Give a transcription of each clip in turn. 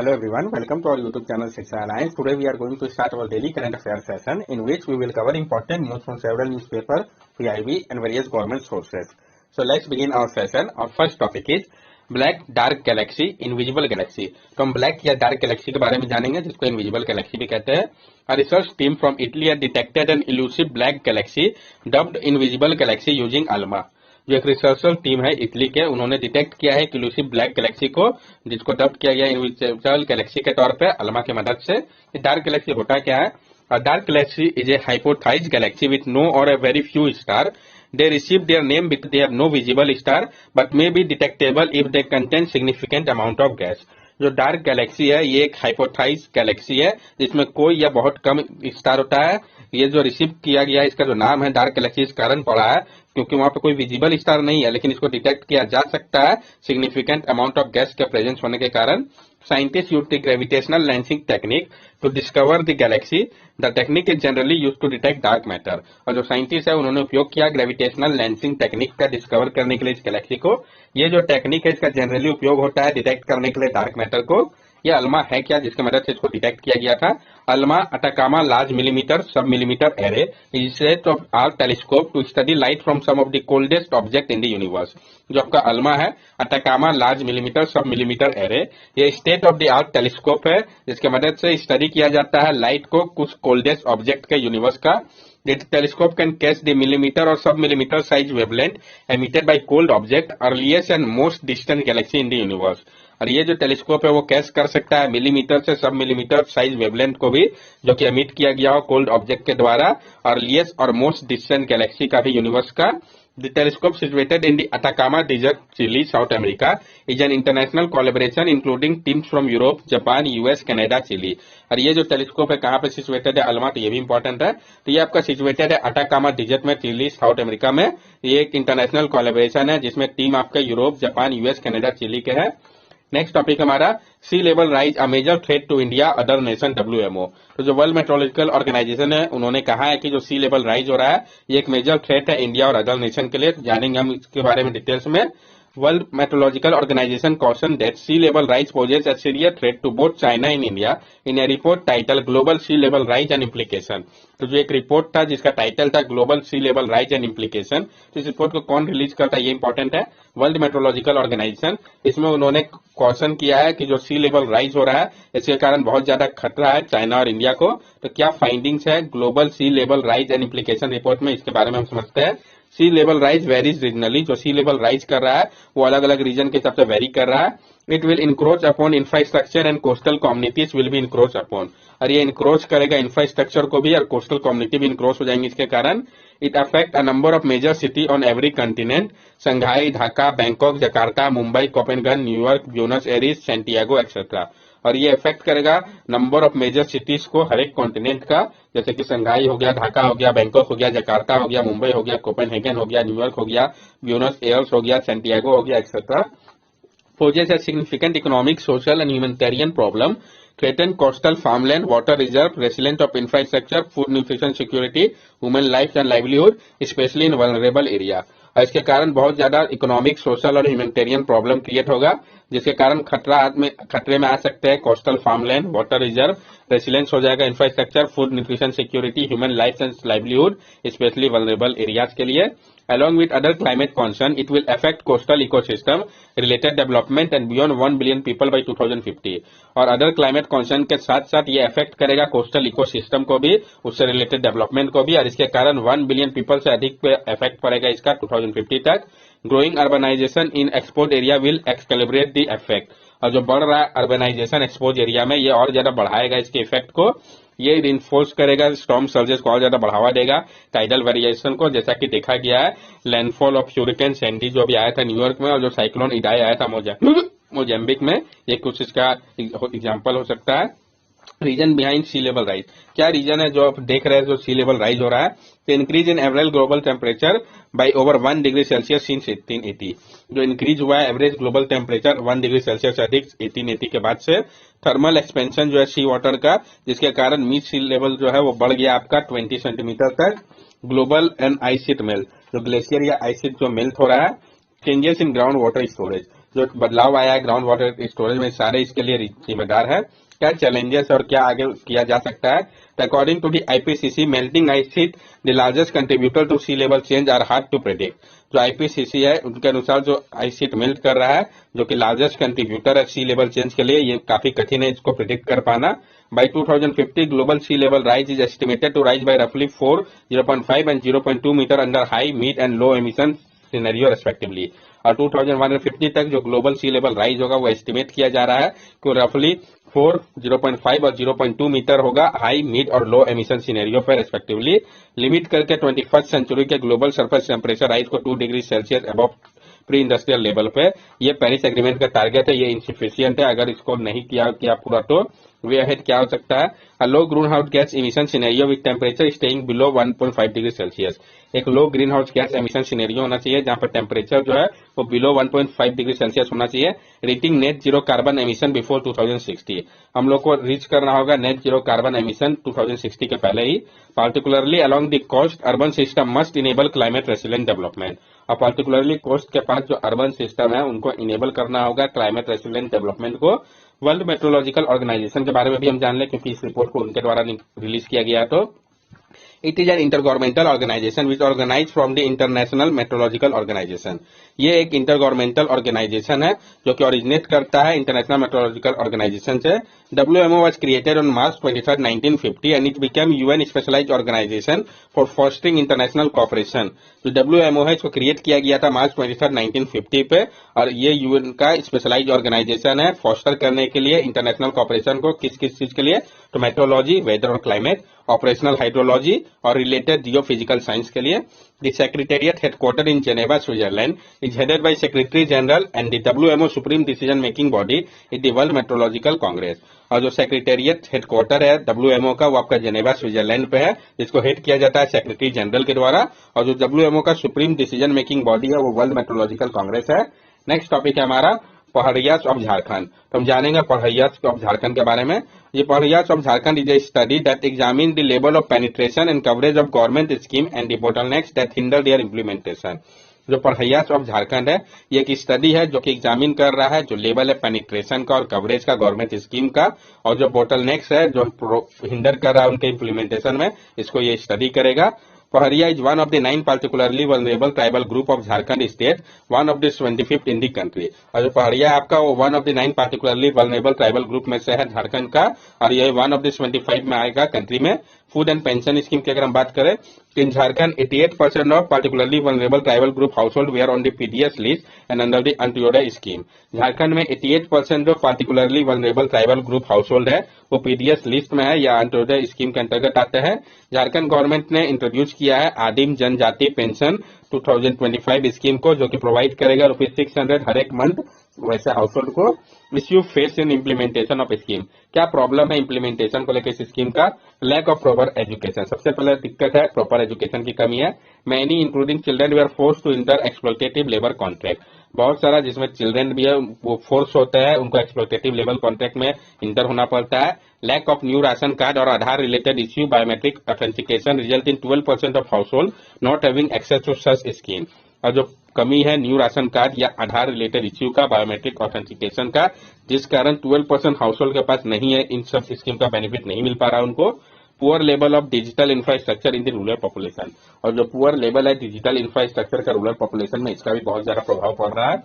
Hello everyone, welcome to our YouTube channel Shiksha Alliance. Today we are going to start our daily current affairs session in which we will cover important news from several newspapers, PIB and various government sources. So let's begin our session. Our first topic is black dark Galaxy, invisible Galaxy. तो हम black या dark Galaxy के बारे में जानेंगे जिसको invisible Galaxy भी कहते हैं। A research team from Italy has detected an elusive black galaxy dubbed invisible galaxy using ALMA। जो एक रिसर्चर टीम है इटली के, उन्होंने डिटेक्ट किया है इलूसिव ब्लैक गैलेक्सी को, जिसको डब किया गया इनविजिबल गैलेक्सी के तौर पे अल्मा की मदद से। ये डार्क गैलेक्सी होता क्या है? Dark galaxy is a hypothesized galaxy with no और a very few star. They receive their name because they have no visible star but may be detectable if they contain significant amount of gas। जो dark Galaxy है ये एक hypothesised Galaxy है जिसमें कोई या बहुत कम स्टार होता है। ये जो रिसीव किया गया है इसका जो नाम है डार्क गैलेक्सी इस कारण पड़ा है क्योंकि वहां पे कोई विजिबल स्टार नहीं है, लेकिन इसको डिटेक्ट किया जा सकता है सिग्निफिकेंट अमाउंट ऑफ गैस के प्रेजेंस होने के कारण। Scientists use the gravitational lensing technique to discover the galaxy. The technique is generally used to detect dark matter। और जो साइंटिस्ट है उन्होंने उपयोग किया ग्रेविटेशनल लेंसिंग टेक्निक का डिस्कवर करने के लिए इस गैलेक्सी को। ये जो टेक्निक है इसका जनरली उपयोग होता है डिटेक्ट करने के लिए डार्क मैटर को। ये अल्मा है क्या जिसकी मदद से इसको डिटेक्ट किया गया था? ALMA Atacama large millimetre sub millimetre array is set of arc telescope to study light from some of the coldest object in the universe. जो आपका अल्मा है Atacama large millimetre sub millimetre array, ये state of the arc telescope है जिसके मदद से study किया जाता है लाइट को कुछ कोल्डेस्ट ऑब्जेक्ट के यूनिवर्स का। The telescope can catch the millimeter or sub-millimeter size wavelength emitted by cold object, earliest and most distant galaxy in the universe। और ये जो टेलीस्कोप है वो कैच कर सकता है मिलीमीटर से सब मिलीमीटर साइज वेवलेंथ को भी जो कि एमिट किया गया हो कोल्ड ऑब्जेक्ट के द्वारा, अर्लीस्ट और मोस्ट डिस्टेंट गैलेक्सी का भी यूनिवर्स का। The telescope situated in the Atacama Desert, Chile, South America, is an international collaboration including teams from Europe, Japan, US, Canada, Chile। और ये जो टेलीस्कोप है कहाँ पे सिचुएटेड है अल्मा, तो ये भी इंपॉर्टेंट है। तो ये आपका सिचुएटेड है अटाकामा डिजर्ट में, चिली, साउथ अमेरिका में। ये एक इंटरनेशनल कोलैबोरेशन है जिसमें टीम आपका Europe, Japan, US, Canada, Chile के है। नेक्स्ट टॉपिक हमारा sea level rise a major threat to India other nation WMO। तो जो वर्ल्ड मेट्रोलॉजिकल ऑर्गेनाइजेशन है उन्होंने कहा है कि जो सी लेवल राइज हो रहा है ये एक मेजर थ्रेट है इंडिया और अदर नेशन के लिए। तो जानेंगे हम इसके बारे में डिटेल्स में। World Meteorological Organization cautioned that sea level rise poses a serious threat to both China and India in a report titled Global Sea Level Rise and Implication। तो जो एक रिपोर्ट था जिसका टाइटल था global sea level rise and implication, तो इस report को कौन रिलीज करता है ये इंपॉर्टेंट है, वर्ल्ड मेट्रोलॉजिकल ऑर्गेनाइजेशन। इसमें उन्होंने क्वेश्चन किया है कि जो सी लेवल राइज हो रहा है इसके कारण बहुत ज्यादा खतरा है चाइना और इंडिया को। तो क्या फाइंडिंग्स है global sea level rise and implication report में, इसके बारे में हम समझते हैं। Sea level rise varies regionally, जो सी लेवल राइज कर रहा है वो अलग अलग रीजन के हिसाब से वेरी कर रहा है। It will encroach upon infrastructure and coastal communities will be encroach upon, और ये इंक्रोच करेगा इंफ्रास्ट्रक्चर को भी और कोस्टल कम्युनिटी भी इंक्रोच हो जाएंगे इसके कारण। It affect a number of major city on every continent, Shanghai, Dhaka, Bangkok, Jakarta, Mumbai, Copenhagen, New York, Buenos Aires, Santiago etcetera. और ये इफेक्ट करेगा नंबर ऑफ मेजर सिटीज को हर एक कॉन्टिनेंट का, जैसे कि संघाई हो गया, ढाका हो गया, बैंकॉक हो गया, जकार्ता हो गया, मुंबई हो गया, कोपेनहेगन हो गया, न्यूयॉर्क हो गया, ब्यूनस एयर्स हो गया, सैंटियागो हो गया etcetera. poses a significant economic, social and humanitarian problem, threaten coastal farmland, water reserve, resilience of infrastructure, food nutrition security, human life and livelihood, especially in vulnerable area। और इसके कारण बहुत ज्यादा economic, social और humanitarian problem create होगा जिसके कारण खतरे में आ सकते हैं coastal farmland, water reserve, resilience हो जाएगा infrastructure, food nutrition security, human life and livelihood, specially vulnerable areas के लिए। Along with other climate concern, it will affect coastal ecosystem, related development and beyond 1 billion people by 2050। और other climate concern के साथ साथ ये affect करेगा coastal ecosystem को भी, उससे रिलेटेड डेवलपमेंट को भी, और इसके कारण 1 बिलियन पीपल से अधिक पे इफेक्ट पड़ेगा इसका 2050 तक। Growing urbanisation in expose area will exacerbate the effect. और जो बढ़ रहा है अर्बनाइजेशन एक्सपोज एरिया में ये और ज्यादा बढ़ाएगा इसके इफेक्ट को। ये रिइंफोर्स करेगा स्टॉर्म सर्जेस को और ज्यादा बढ़ावा देगा, टाइडल वेरिएशन को, जैसा कि देखा गया है लैंडफॉल ऑफ ह्यूरिकेन सैंडी जो भी आया था न्यूयॉर्क में और जो साइक्लोन इडाई आया था मोजाम्बिक में, ये कुछ इसका एग्जांपल हो सकता है। रीजन बिहाइंड सी लेवल राइज, क्या रीजन है जो आप देख रहे हैं जो सी लेवल राइज हो रहा है? तो increase in average global temperature by over 1 degree Celsius since 1880। जो इंक्रीज हुआ है average global temperature 1 degree Celsius से अधिक 1880 के बाद से। थर्मल एक्सपेंशन जो है सी वाटर का, जिसके कारण मीड सी लेवल जो है वो बढ़ गया आपका 20 सेंटीमीटर तक। Global and ice sheet melt, जो ग्लेशियर या आइस शीट जो मेल्ट हो रहा है। Changes in ground water storage, जो बदलाव आया है ग्राउंड वाटर स्टोरेज में, सारे इसके लिए जिम्मेदार है। क्या चैलेंजेस और क्या आगे किया जा सकता है? According to the IPCC, melting ice sheet the largest contributor to sea level change are hard to predict. जो आईपीसीसी है उनके अनुसार जो आइस शीट मेल्ट कर रहा है, जो कि लार्जेस्ट कंट्रीब्यूटर है सी लेवल चेंज के लिए, ये काफी कठिन है इसको प्रिडिक्ट कर पाना। By 2050, global sea level rise is estimated to rise by roughly 4, 0.5 and 0.2 meter under high, mid and low emission scenario respectively। और 2150 तक जो ग्लोबल सी लेवल राइज होगा वो एस्टिमेट किया जा रहा है कि रफली 4, 0.5 और 0.2 मीटर होगा हाई, मिड और लो एमिशन सिनेरियो पर रेस्पेक्टिवली, लिमिट करके 21st सेंचुरी के ग्लोबल सरफेस टेम्परेचर राइज को 2 degree Celsius above pre industrial level पे। ये पेरिस एग्रीमेंट का टारगेट है, ये इनसफिशियंट है। अगर इसको नहीं किया पूरा तो वे अहेड क्या हो सकता है? A low greenhouse gas emission scenario with temperature staying below 1.5 degree Celsius. एक low greenhouse gas emission scenario होना चाहिए जहां पर टेम्परेचर जो है वो बिलो 1.5 डिग्री सेल्सियस होना चाहिए। Reaching net zero carbon emission before 2060। हम लोग को रीच करना होगा नेट जीरो कार्बन एमिशन 2060 के पहले ही। Particularly along the coast urban system must enable climate resilient development. और पार्टिकुलरली कोस्ट के पास जो अर्बन सिस्टम है उनको इनेबल करना होगा क्लाइमेट रेसिलेंट डेवलपमेंट को। वर्ल्ड मेट्रोलॉजिकल ऑर्गेनाइजेशन के बारे में भी हम जान लें, क्योंकि इस रिपोर्ट को उनके द्वारा रिलीज किया गया। तो it is an intergovernmental organisation which organise from the international meteorological organisation. ये एक इंटरगवर्नमेंटल ऑर्गेनाइजेशन है जो कि ओरिजिनेट करता है इंटरनेशनल मेट्रोलॉजिकल ऑर्गेनाइजेशन से। WMO was created on March 23, 1950 and it became UN specialized organization for fostering international cooperation। जो WMO है इसको क्रिएट किया गया था मार्च 23, 1950 पे, और ये यूएन का स्पेशलाइज ऑर्गेनाइजेशन है फॉस्टर करने के लिए इंटरनेशनल कॉपरेशन को। किस किस चीज के लिए? तो मेट्रोलॉजी, वेदर और क्लाइमेट, ऑपरेशनल हाइड्रोलॉजी और रिलेटेड जियोफिजिकल साइंस के लिए। The Secretariat headquartered in Geneva, Switzerland, is headed by Secretary General and the WMO supreme decision making body is the World Meteorological Congress। और जो secretariat headquarter है WMO का वो आपका Geneva Switzerland पे है, जिसको हेड किया जाता है सेक्रेटरी जनरल के द्वारा। और जो WMO का सुप्रीम डिसीजन मेकिंग बॉडी है वो वर्ल्ड मेट्रोलॉजिकल कांग्रेस है। नेक्स्ट टॉपिक है हमारा पहाड़ियाज ऑफ झारखंड। तो हम जानेंगे पहाड़ियाज ऑफ झारखंड के बारे में। ये Pahariyas of Jharkhand is a study that examine the level of penetration and coverage of government scheme and the bottlenecks that hinder their implementation. जो पहाड़ियाज ऑफ झारखंड है ये एक स्टडी है जो कि एग्जामिन कर रहा है जो लेवल है पेनिट्रेशन का और कवरेज का गवर्नमेंट स्कीम का, और जो बोटलनेक्स है जो हिंडर कर रहा है उनके इम्प्लीमेंटेशन में, इसको ये स्टडी करेगा। Paharia is one of the 9 particularly vulnerable tribal group of Jharkhand state, one of the 25th in the country। और जो पहाड़िया है आपका वो one of the 9 particularly vulnerable tribal group में से है झारखंड का, और ये one of the 25 में आएगा कंट्री में। फूड एंड पेंशन स्कीम की अगर हम बात करें, in Jharkhand 88% of particularly vulnerable tribal group household they are on the PDS list and under the Antyodaya scheme. Jharkhand में 88% जो particularly vulnerable tribal group household है वो पीडीएस लिस्ट में है या अंत्योदय स्कीम के अंतर्गत आते हैं। झारखंड गवर्नमेंट ने इंट्रोड्यूस किया है आदिम जनजाति पेंशन 2025 स्कीम को, जो कि प्रोवाइड करेगा ₹600 हर एक मंथ वैसे हाउस होल्ड को। Issue face in implementation of scheme, क्या प्रॉब्लम है इम्प्लीमेंटेशन को लेकर इस स्कीम का? लैक ऑफ प्रॉपर एजुकेशन, सबसे पहले दिक्कत है प्रॉपर एजुकेशन की कमी है। Many including children we are force to enter exploitative labour contract, बहुत सारा जिसमें चिल्ड्रन भी है वो फोर्स होता है, उनको एक्सप्लॉयटेटिव लेबर कॉन्ट्रैक्ट में इंटर होना पड़ता है। Lack of new ration card और Aadhaar related issue biometric authentication result in 12% of household not having access to such scheme. और जो कमी है न्यू राशन कार्ड या आधार रिलेटेड इश्यू का, बायोमेट्रिक ऑथेंटिकेशन का, जिस कारण 12% हाउस होल्ड के पास नहीं है, इन सब स्कीम का बेनिफिट नहीं मिल पा रहा उनको। Poor level of digital infrastructure in the rural population, और जो पुअर लेवल है डिजिटल इंफ्रास्ट्रक्चर का रूरल पॉपुलेशन में, इसका भी बहुत ज्यादा प्रभाव पड़ रहा है।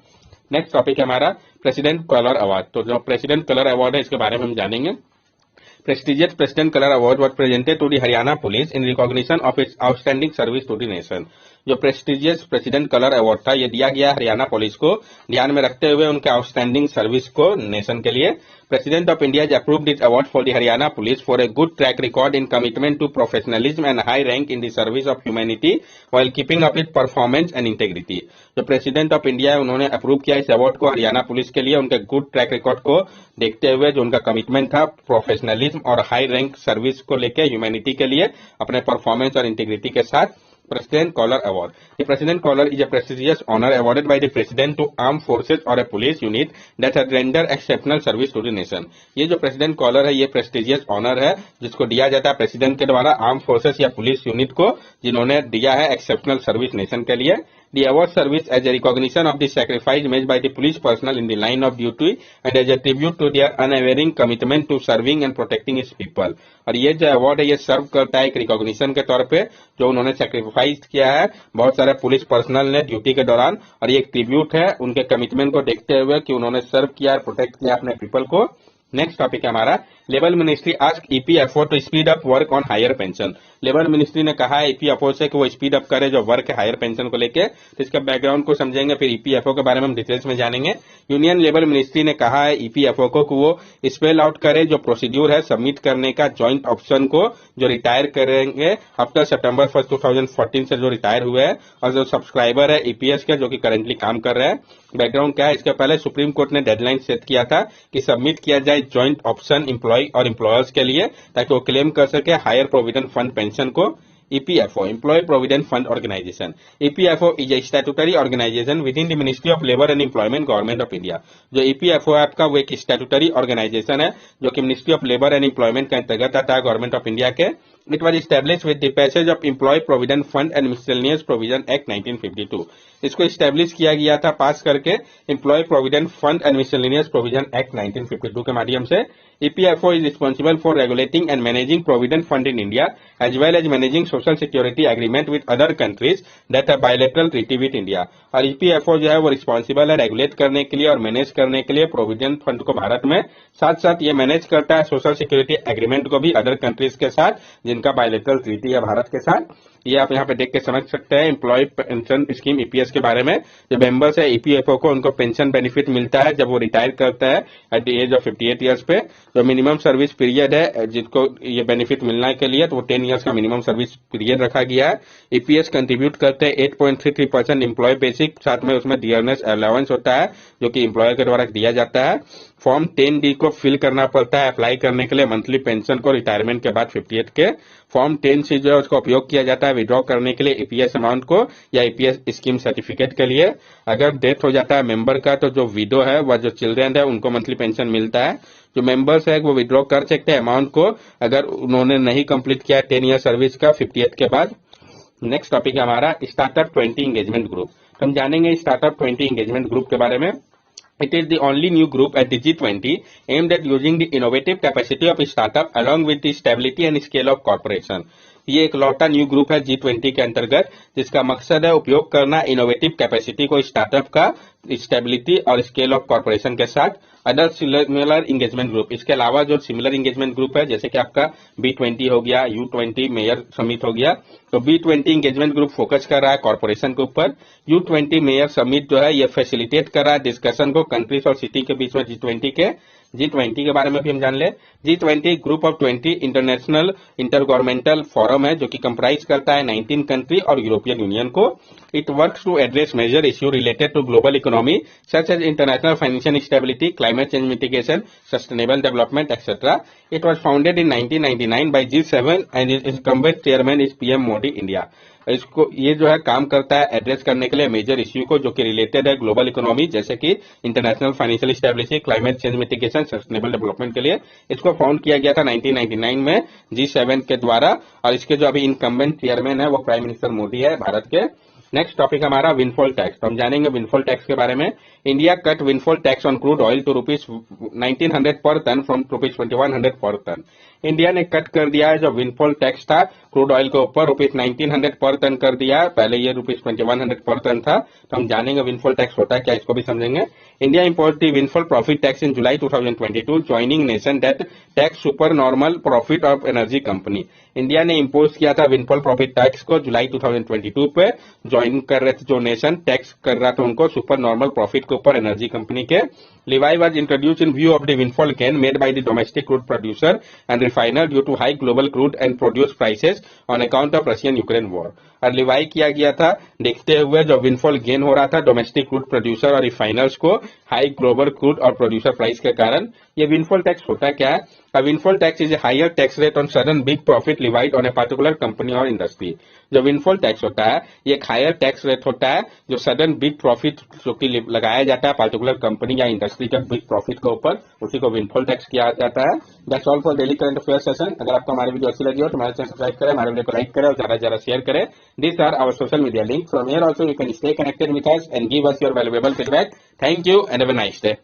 नेक्स्ट टॉपिक है हमारा प्रेसिडेंट कलर अवार्ड। तो जो प्रेसिडेंट कलर अवार्ड है इसके बारे में हम जानेंगे। Prestigious President Color Award was presented to the Haryana Police in recognition of its outstanding service to the nation। जो प्रेस्टिजियस प्रेसिडेंट कलर अवार्ड था ये दिया गया हरियाणा पुलिस को ध्यान में रखते हुए उनके आउटस्टैंडिंग सर्विस को नेशन के लिए। President of India approved this award for the Haryana police for a good track record in commitment to professionalism and high rank in the service of humanity while keeping up it performance and integrity. जो president of India है उन्होंने approve किया इस award को Haryana police के लिए उनके good track record को देखते हुए, जो उनका कमिटमेंट था प्रोफेशनलिज्म और हाई रैंक सर्विस को लेकर ह्यूमैनिटी के लिए अपने परफॉर्मेंस और इंटीग्रिटी के साथ। President Collar Award. The President Collar is a prestigious honor awarded by the President to armed forces or a police unit that has rendered exceptional service to the nation। ये जो President Collar है ये prestigious honor है जिसको दिया जाता है president के द्वारा आर्म फोर्सेस या पुलिस यूनिट को जिन्होंने दिया है एक्सेप्शनल सर्विस नेशन के लिए। The award service as a recognition of the sacrifice made by the police personnel in the line of duty and as a tribute to their unwavering commitment to serving and protecting its people. और ये जो award है ये सर्व करता है एक recognition के तौर पे जो उन्होंने सेक्रीफाइस किया है बहुत सारे पुलिस पर्सनल ने ड्यूटी के दौरान, और ये एक ट्रिब्यूट है उनके कमिटमेंट को देखते हुए कि उन्होंने सर्व किया और प्रोटेक्ट किया अपने पीपल को। नेक्स्ट टॉपिक है हमारा labour ministry ask EPFO to speed up work on higher pension. Labour ministry ने कहा है ईपीएफओ से कि वो स्पीड अप करे जो वर्क है हायर पेंशन को लेके। तो इसका बैकग्राउंड को समझेंगे, फिर ईपीएफओ के बारे में हम डिटेल्स में जानेंगे। यूनियन लेबर मिनिस्ट्री ने कहा है ईपीएफओ को कि वो स्पेल आउट करे जो प्रोसीड्यूर है सबमिट करने का जॉइंट ऑप्शन को जो रिटायर करेंगे आफ्टर सितंबर 1 2014 से जो रिटायर हुए हैं और जो सब्सक्राइबर है ईपीएस के जो कि करेंटली काम कर रहे हैं। बैकग्राउंड क्या है, इसके पहले सुप्रीम कोर्ट ने डेडलाइन सेट किया था कि सबमिट किया जाए जॉइंट ऑप्शन एम्प्लॉय और एम्प्लॉयर्स के लिए ताकि वो क्लेम कर सके हायर प्रोविडेंट फंड पेंशन को। EPFO, Employee Provident Fund Organization. EPFO is a statutory organization within the Ministry of Labour and Employment, Government of India. जो EPFO है आपका वो एक स्टैट्यूटरी ऑर्गेनाइजेशन है जो कि ministry of labour and employment के अंतर्गत आता है गवर्नमेंट ऑफ इंडिया के। It was establish with the passage of employ provident fund and miscellaneous provision act 1952। इसको स्टैब्लिश किया गया था पास करके employ provident fund and miscellaneous provision act 1952 के माध्यम से। EPFO is responsible for regulating and managing provident fund in India as well as managing social security agreement with other countries that have bilateral treaty with India। और EPFO जो है वो responsible है regulate करने के लिए और मैनेज करने के लिए प्रोविडेंट फंड को भारत में, साथ साथ ये मैनेज करता है सोशल सिक्योरिटी एग्रीमेंट को भी अदर कंट्रीज के साथ जिनका बायलेटरल ट्रीटी है भारत के साथ। ये आप यहाँ पे देख के समझ सकते हैं एम्प्लॉय पेंशन स्कीम ईपीएस के बारे में। जो मेंबर्स है ईपीएफओ को उनको पेंशन बेनिफिट मिलता है जब वो रिटायर करता है at the age of 58 years पे। जो मिनिमम सर्विस पीरियड है जिसको ये बेनिफिट मिलने के लिए तो वो 10 ईयर्स का मिनिमम सर्विस पीरियड रखा गया है। ईपीएस कंट्रीब्यूट करते हैं 8.33% एम्प्लॉय बेसिक, साथ में उसमें डियरनेस अलाउंस होता है जो कि एम्प्लॉयर के द्वारा दिया जाता है। फॉर्म 10D को फिल करना पड़ता है अप्लाई करने के लिए मंथली पेंशन को रिटायरमेंट के बाद 58 के। फॉर्म 10C जो है उसका उपयोग किया जाता है विड्रॉ करने के लिए ईपीएस अमाउंट को या ईपीएस स्कीम सर्टिफिकेट के लिए। अगर डेथ हो जाता है मेंबर का तो जो विडो है व जो चिल्ड्रन है उनको मंथली पेंशन मिलता है। जो मेंबर्स है वो विड्रॉ कर सकते हैं अमाउंट को अगर उन्होंने नहीं कंप्लीट किया 10 ईयर सर्विस का 58 के बाद। नेक्स्ट टॉपिक है हमारा स्टार्टअप 20 इंगेजमेंट ग्रुप। हम जानेंगे स्टार्टअप 20 इंगेजमेंट ग्रुप के बारे में। It is the only new group at the G20 aimed at using the innovative capacity of startup along with the stability and scale of corporation। ये एक लौटा new group है G20 के अंतर्गत जिसका मकसद है उपयोग करना इनोवेटिव कैपेसिटी को स्टार्टअप का स्टेबिलिटी और स्केल ऑफ कॉर्पोरेशन के साथ। अदर सिमिलर इंगेजमेंट ग्रुप, इसके अलावा जो सिमिलर इंगेजमेंट ग्रुप है जैसे कि आपका B20 हो गया, U20 मेयर समिट हो गया, तो B20 इंगेजमेंट ग्रुप फोकस कर रहा है कॉर्पोरेशन के ऊपर। U20 मेयर समिट जो है ये फैसिलिटेट कर रहा है डिस्कशन को कंट्रीज और सिटी के बीच में G20 के बारे में भी हम जान ले। G20 group of 20 international intergovernmental forum है जो कि कंप्राइज करता है 19 कंट्री और यूरोपियन यूनियन को। It works to address major issue related to global economy such as international financial stability, climate change mitigation, sustainable development etcetera. It was founded in 1999 by G7 and is incumbent chairman is PM Modi India. इसको ये जो है काम करता है address करने के लिए मेजर इश्यू को जो कि रिलेटेड है ग्लोबल इकोनॉमी जैसे कि international financial stability, climate change mitigation, sustainable development के लिए। इसको फाउंड किया गया था 1999 में G7 के द्वारा और इसके जो अभी इनकम्बेंट चेयरमैन है वो प्राइम मिनिस्टर मोदी है भारत के। नेक्स्ट टॉपिक हमारा विंडफॉल टैक्स। तो हम जानेंगे विंडफॉल टैक्स के बारे में। India cut windfall tax on crude oil to ₹1900 per ton from ₹2100 पर टन। इंडिया ने कट कर दिया है जो विंडफॉल टैक्स था क्रूड ऑयल के ऊपर ₹1900 पर टन कर दिया है, पहले ये ₹2100 पर टन था। तो हम जानेंगे विंडफॉल टैक्स होता है क्या, इसको भी समझेंगे। India impose the windfall profit tax in July 2022 joining nation that tax super normal profit of energy company. India ने इम्पोज किया था विंडफॉल प्रॉफिट टैक्स को जुलाई 2022 पे ज्वाइन कर रहे थे जो नेशन टैक्स कर रहा था उनको सुपर नॉर्मल प्रॉफिट के ऊपर एनर्जी कंपनी के। Levi was introduced in view of the windfall gain made by the domestic crude producer and refiner due to high global crude and produce prices on account of Russian-Ukraine war। और Levi किया गया था देखते हुए जो windfall gain हो रहा था डोमेस्टिक क्रूड प्रोड्यूसर और रिफाइनर्स को हाई ग्लोबल क्रूड और प्रोड्यूसर प्राइस के कारण। ये विंडफॉल टैक्स होता क्या है? A windfall tax is a higher tax rate on sudden big profit levied on a particular company or industry। जो विंडफॉल टैक्स होता है ये एक हायर टैक्स रेट होता है जो सडन बिग प्रॉफिट जो कि लगाया जाता है पार्टिकुलर कंपनी या इंडस्ट्री अनरिस्ट्रिक्टेड विद प्रॉफिट के ऊपर, उसी को विंडफॉल टैक्स किया जाता है। That's all for daily current affair session. अगर आपको हमारी वीडियो अच्छी लगी हो तो हमारे चैनल सब्सक्राइब करें, हमारे वीडियो को लाइक करें और ज्यादा से ज्यादा शेयर करें। These are our social media links. From here also you can stay connected with us and give us your valuable feedback. Thank you and have a nice day.